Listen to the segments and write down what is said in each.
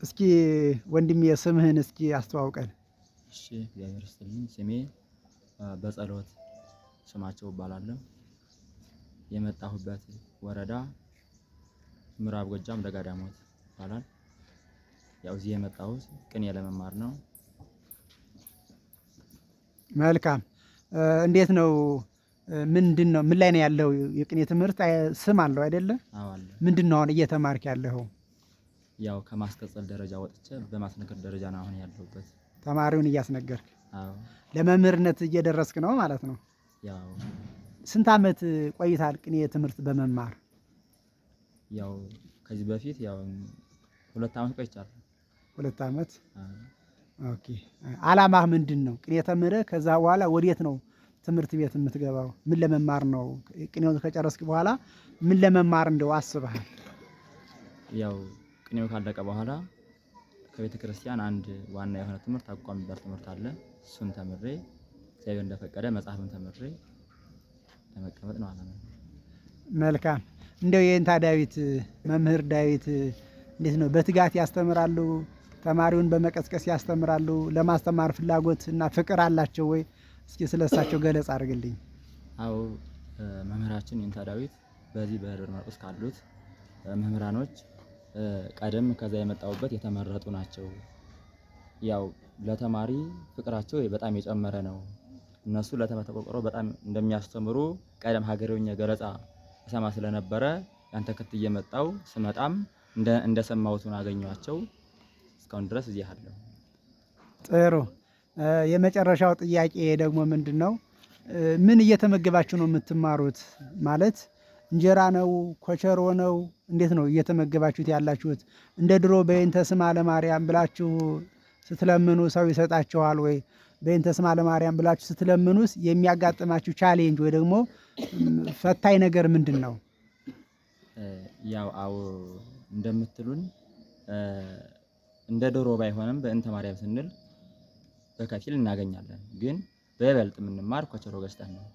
እስኪ ወንድሜ ስምህን እስኪ አስተዋውቀን። እሺ እግዚአብሔር ይስጥልኝ። ስሜ በጸሎት ስማቸው እባላለሁ። የመጣሁበት ወረዳ ምዕራብ ጎጃም ደጋዳሞት ይባላል። ያው እዚህ የመጣሁት ቅኔ ለመማር ነው። መልካም። እንዴት ነው? ምንድነው? ምን ላይ ነው ያለው? የቅኔ ትምህርት ስም አለው አይደለ? አዎ አለ። ምንድነው አሁን እየተማርክ ያለኸው? ያው ከማስቀጸል ደረጃ ወጥቼ በማስነገር ደረጃ ነው አሁን ያለሁበት። ተማሪውን እያስነገርክ? አዎ። ለመምህርነት እየደረስክ ነው ማለት ነው? ያው ስንት ዓመት ቆይታል ቅኔ ትምህርት በመማር? ያው ከዚህ በፊት ያው 2 ዓመት ቆይቻለሁ። 2 ዓመት? አዎ። ኦኬ። ዓላማህ ምንድነው? ቅኔ ተምረህ ከዛ በኋላ ወዴት ነው ትምህርት ቤት የምትገባው? ምን ለመማር ነው? ቅኔውን ከጨረስክ በኋላ ምን ለመማር እንደው አስበሃል? ያው ቅኔው ካለቀ በኋላ ከቤተ ክርስቲያን አንድ ዋና የሆነ ትምህርት አቋም የሚባል ትምህርት አለ። እሱን ተምሬ እግዚአብሔር እንደፈቀደ መጽሐፍን ተምሬ ለመቀመጥ ነው ዓላማዬ። መልካም። እንደው የእንታ ዳዊት መምህር ዳዊት እንዴት ነው? በትጋት ያስተምራሉ? ተማሪውን በመቀስቀስ ያስተምራሉ? ለማስተማር ፍላጎት እና ፍቅር አላቸው ወይ? እስኪ ስለሳቸው ገለጻ አድርግልኝ። አዎ መምህራችን የእንታ ዳዊት በዚህ በደብረ ማርቆስ ካሉት መምህራኖች ቀደም ከዛ የመጣሁበት የተመረጡ ናቸው። ያው ለተማሪ ፍቅራቸው በጣም የጨመረ ነው። እነሱ ለተመተቆርቆሮ በጣም እንደሚያስተምሩ ቀደም ሀገሬውኛ ገለጻ እሰማ ስለነበረ ያን ተከትዬ መጣሁ። ስመጣም እንደሰማሁት አገኘኋቸው። እስካሁን ድረስ እዚህ አለሁ። ጥሩ። የመጨረሻው ጥያቄ ደግሞ ምንድነው? ምን እየተመገባችሁ ነው የምትማሩት? ማለት እንጀራ ነው? ኮቸሮ ነው? እንዴት ነው እየተመገባችሁት ያላችሁት? እንደ ድሮ በእንተ ስማ ለማርያም ብላችሁ ስትለምኑ ሰው ይሰጣችኋል ወይ? በእንተ ስማ ለማርያም ብላችሁ ስትለምኑስ የሚያጋጥማችሁ ቻሌንጅ ወይ ደግሞ ፈታኝ ነገር ምንድነው? ያው አዎ እንደምትሉን እንደ ድሮ ባይሆንም በእንተ ማርያም ስንል በከፊል እናገኛለን። ግን በይበልጥ የምንማር ኮቸሮ ገዝተን ነው።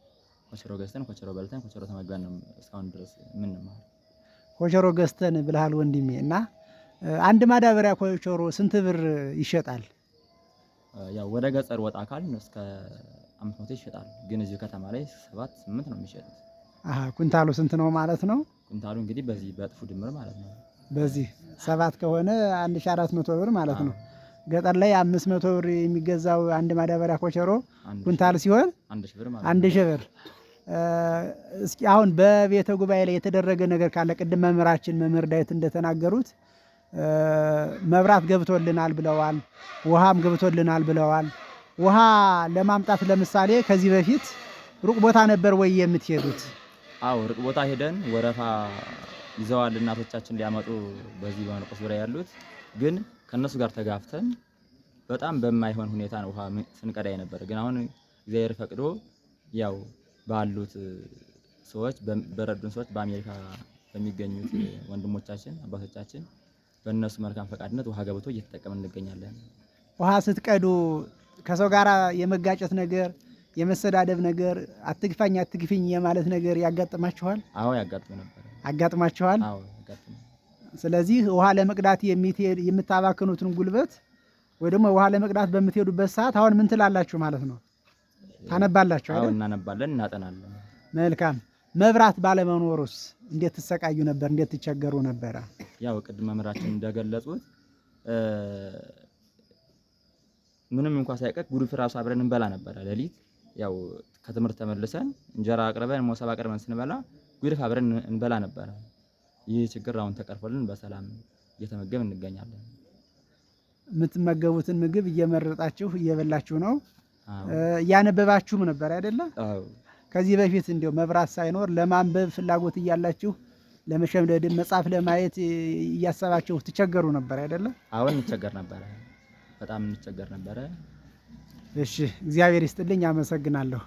ኮቸሮ ገዝተን ኮቸሮ በልተን ኮቸሮ ተመግበን ነው እስካሁን ድረስ የምንማር። ኮቸሮ ገዝተን ብለሃል ወንድሜ። እና አንድ ማዳበሪያ ኮቸሮ ስንት ብር ይሸጣል? ያው ወደ ገጠር ወጣ አካል እስከ 500 ይሸጣል። ግን እዚህ ከተማ ላይ 7 8 ነው የሚሸጡት። ኩንታሉ ስንት ነው ማለት ነው? ኩንታሉ እንግዲህ በዚህ በጥፉ ድምር ማለት ነው። በዚህ 7 ከሆነ 1400 ብር ማለት ነው። ገጠር ላይ 500 ብር የሚገዛው አንድ ማዳበሪያ ኮቸሮ ኩንታል ሲሆን 1000 ብር ማለት ነው። 1000 ብር። እስኪ አሁን በቤተ ጉባኤ ላይ የተደረገ ነገር ካለ ቅድም መምህራችን መምህር ዳዊት እንደተናገሩት መብራት ገብቶልናል ብለዋል፣ ውሃም ገብቶልናል ብለዋል። ውሃ ለማምጣት ለምሳሌ ከዚህ በፊት ሩቅ ቦታ ነበር ወይ የምትሄዱት? አዎ ሩቅ ቦታ ሄደን ወረፋ ይዘዋል እናቶቻችን ሊያመጡ በዚህ በማርቆስ ዙሪያ ያሉት። ግን ከነሱ ጋር ተጋፍተን በጣም በማይሆን ሁኔታ ነው ውሃ ስንቀዳ የነበረ። ግን አሁን እግዚአብሔር ፈቅዶ ያው ባሉት ሰዎች በረዱን ሰዎች በአሜሪካ በሚገኙት ወንድሞቻችን አባቶቻችን በእነሱ መልካም ፈቃድነት ውሃ ገብቶ እየተጠቀምን እንገኛለን። ውሃ ስትቀዱ ከሰው ጋር የመጋጨት ነገር፣ የመሰዳደብ ነገር፣ አትግፋኝ አትግፊኝ የማለት ነገር ያጋጥማችኋል? አዎ ያጋጥም ነበር። አጋጥማችኋል? አዎ ያጋጥም። ስለዚህ ውሃ ለመቅዳት የምታባክኑትን ጉልበት ወይ ደግሞ ውሃ ለመቅዳት በምትሄዱበት ሰዓት አሁን ምን ትላላችሁ ማለት ነው? ታነባላችሁ አይደል? አዎ እናነባለን፣ እናጠናለን። መልካም። መብራት ባለመኖሩስ እንዴት ትሰቃዩ ነበር? እንዴት ትቸገሩ ነበረ? ያው ቅድም መምህራችን እንደገለጹት ምንም እንኳን ሳይቀር ጉድፍ ራሱ አብረን እንበላ ነበረ። ሌሊት ያው ከትምህርት ተመልሰን እንጀራ አቅርበን ሞሰብ አቅርበን ስንበላ ጉድፍ አብረን እንበላ ነበረ። ይህ ችግር አሁን ተቀርፎልን በሰላም እየተመገብን እንገኛለን። የምትመገቡትን ምግብ እየመረጣችሁ እየበላችሁ ነው? እያነበባችሁም ነበር አይደለ? አዎ። ከዚህ በፊት እንዲያው መብራት ሳይኖር ለማንበብ ፍላጎት እያላችሁ ለመሸምደድ መጽሐፍ ለማየት እያሰባችሁ ትቸገሩ ነበር አይደለ? አሁን እንቸገር ነበረ፣ በጣም እንቸገር ነበረ። እሺ እግዚአብሔር ይስጥልኝ፣ አመሰግናለሁ።